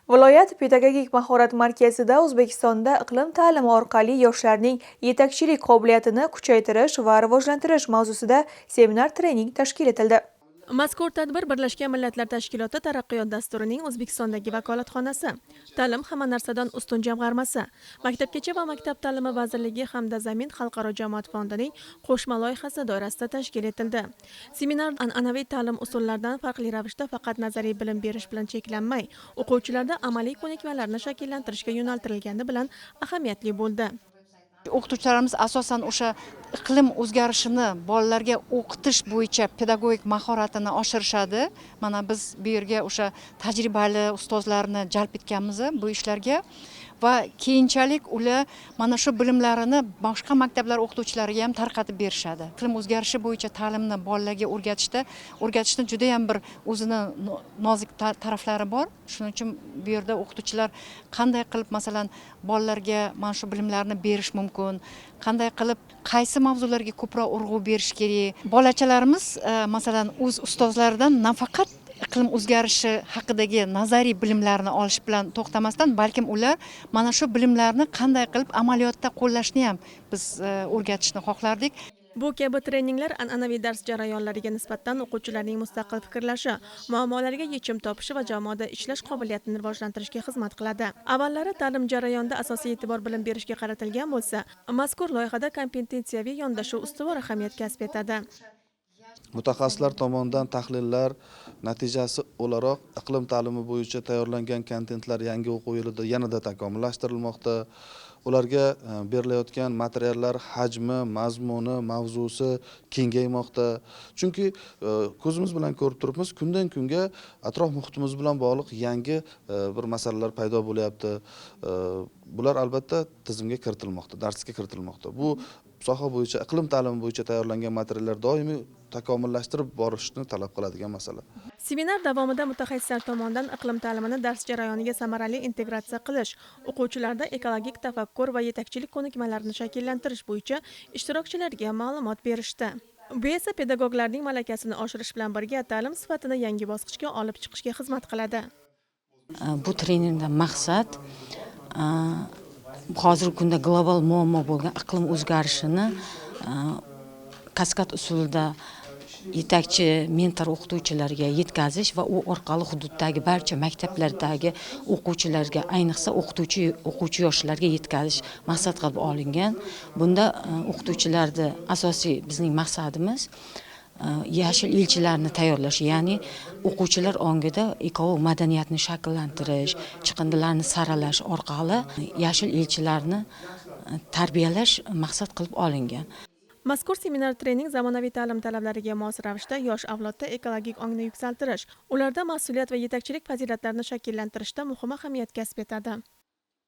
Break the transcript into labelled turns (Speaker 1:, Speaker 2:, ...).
Speaker 1: Viloyat pedagogik mahorat markazida O'zbekistonda iqlim ta'limi orqali yoshlarning yetakchilik qobiliyatini kuchaytirish va rivojlantirish mavzusida seminar-trening tashkil etildi. Mazkur tadbir Birlashgan Millatlar Tashkiloti taraqqiyot dasturining O'zbekistondagi vakolatxonasi, ta'lim hamma narsadan ustun jamg'armasi, Maktabgacha va maktab ta'limi vazirligi hamda Zamin xalqaro jamoat fondining qo'shma loyihasi doirasida tashkil etildi. Seminar an'anaviy ta'lim usullaridan farqli ravishda faqat nazariy bilim berish bilan cheklanmay, o'quvchilarda amaliy ko'nikmalarni shakllantirishga yo'naltirilgani bilan ahamiyatli bo'ldi.
Speaker 2: O'qituvchilarimiz asosan o'sha iqlim o'zgarishini bolalarga o'qitish bo'yicha pedagogik mahoratini oshirishadi. Mana biz bu yerga o'sha tajribali ustozlarni jalb etganmiz bu ishlarga va keyinchalik ular mana shu bilimlarini boshqa maktablar o'qituvchilariga ham tarqatib berishadi. Iqlim o'zgarishi bo'yicha ta'limni bolalarga o'rgatishni juda ham bir o'zini nozik taraflari bor. Shuning uchun bu yerda o'qituvchilar qanday qilib masalan bolalarga mana shu bilimlarni berish mumkin, qanday qilib qaysi mavzularga ko'proq urg'u berish kerak. Bolachalarimiz masalan o'z ustozlaridan nafaqat iqlim o'zgarishi haqidagi nazariy bilimlarni olish bilan to'xtamasdan, balkim ular mana shu bilimlarni qanday qilib amaliyotda qo'llashni ham biz o'rgatishni xohlardik.
Speaker 1: Bu kabi treninglar an'anaviy dars jarayonlariga nisbatan o'quvchilarning mustaqil fikrlashi, muammolarga yechim topishi va jamoada ishlash qobiliyatini rivojlantirishga xizmat qiladi. Avvallari ta'lim jarayonida asosiy e'tibor bilim berishga qaratilgan bo'lsa, mazkur loyihada kompetensiyaviy yondashuv ustuvor ahamiyat kasb etadi.
Speaker 3: Mutaxassislar tomonidan tahlillar natijasi o'laroq iqlim ta'limi bo'yicha tayyorlangan kontentlar yangi o'quv yilida yanada takomillashtirilmoqda. Ularga berilayotgan materiallar hajmi, mazmuni, mavzusi kengaymoqda. Chunki ko'zimiz bilan ko'rib turibmiz, kundan kunga atrof muhitimiz bilan bog'liq yangi bir masalalar paydo bo'lyapti. Bular albatta tizimga kiritilmoqda, darsga kiritilmoqda. Bu soha bo'yicha, iqlim ta'limi bo'yicha tayyorlangan materiallar doimiy takomillashtirib borishni talab qiladigan masala.
Speaker 1: Seminar davomida mutaxassislar tomonidan iqlim ta'limini dars jarayoniga samarali integratsiya qilish, o'quvchilarda ekologik tafakkur va yetakchilik ko'nikmalarini shakllantirish bo'yicha ishtirokchilarga ma'lumot berishdi. Bu esa pedagoglarning malakasini oshirish bilan birga ta'lim sifatini yangi bosqichga olib chiqishga xizmat qiladi.
Speaker 4: Bu treningdan maqsad hozirgi kunda global muammo bo'lgan iqlim o'zgarishini kaskad usulida yetakchi mentor o'qituvchilarga yetkazish va u orqali hududdagi barcha maktablardagi o'quvchilarga, ayniqsa o'quvchi yoshlarga yetkazish maqsad qilib olingan. Bunda o'qituvchilarda asosiy bizning maqsadimiz yashil elchilarni tayyorlash, ya'ni o'quvchilar ongida ekologik madaniyatni shakllantirish, chiqindilarni saralash orqali yashil elchilarni tarbiyalash maqsad qilib olingan.
Speaker 1: Mazkur seminar-trening zamonaviy ta'lim talablariga mos ravishda yosh avlodda ekologik ongni yuksaltirish, ularda mas'uliyat va yetakchilik fazilatlarini shakllantirishda muhim ahamiyat kasb etadi.